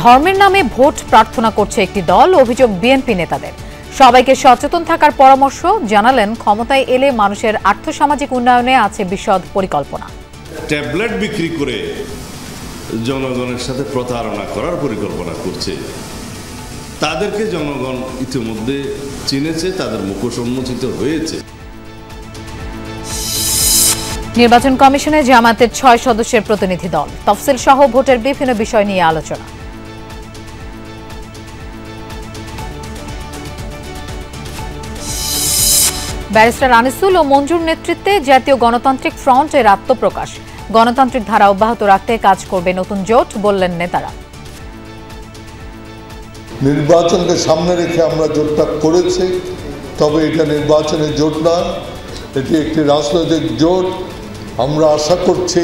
ধর্মের নামে ভোট প্রার্থনা করছে একটি দল, অভিযোগ বিএনপি নেতাদের। সবাইকে সচেতন থাকার পরামর্শ জানালেন, ক্ষমতায় এলে মানুষের আর্থসামাজিক উন্নয়নে আছে বিশদ পরিকল্পনা। ট্যাবলেট বিক্রি করে জনগণের সাথে প্রতারণা করার পরিকল্পনা করছে। তাদেরকে জনগণ ইতিমধ্যে চিনেছে, তাদের মুখোশ উন্মোচিত হয়েছে। নির্বাচন কমিশনে জামায়াতের ৬ সদস্যের প্রতিনিধি দল, তফসিল সহ ভোটের বিভিন্ন বিষয় নিয়ে আলোচনা। ব্যারিস্টার আনিসুল ও মঞ্জুর নেতৃত্বে জাতীয় গণতান্ত্রিক ফ্রন্টের আত্মপ্রকাশ। গণতান্ত্রিক ধারা অব্যাহত রাখতে কাজ করবে নতুন জোট, বললেন নেতারা। নির্বাচনকে সামনে রেখে আমরা জোটটা করেছি, তবে এটা নির্বাচনের জোট না, এটি একটি রাজনৈতিক জোট। আমরা আশা করছি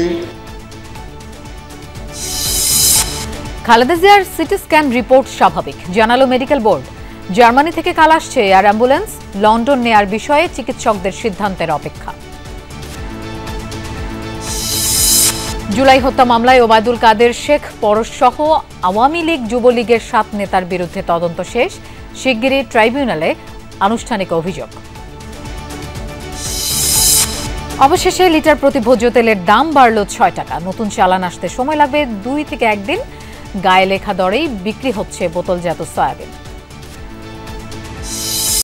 খালেদা জিয়ার সিটি স্ক্যান রিপোর্ট স্বাভাবিক, জানালো মেডিকেল বোর্ড। জার্মানি থেকে কাল আসছে এয়ার অ্যাম্বুলেন্স, লন্ডন নেয়ার বিষয়ে চিকিৎসকদের সিদ্ধান্তের অপেক্ষা। জুলাই হত্যা মামলায় ওবায়দুল কাদের, শেখ পরশ সহ আওয়ামী লীগ যুবলীগের 7 নেতার বিরুদ্ধে তদন্ত শেষ, শিগগিরই ট্রাইব্যুনালে আনুষ্ঠানিক অভিযোগ। অবশেষে লিটার প্রতি ভোজ্য তেলের দাম বাড়ল 6 টাকা। নতুন চালান আসতে সময় লাগবে 2 থেকে 1 দিন। গায়ে লেখা দরেই বিক্রি হচ্ছে বোতলজাত সয়াবিন।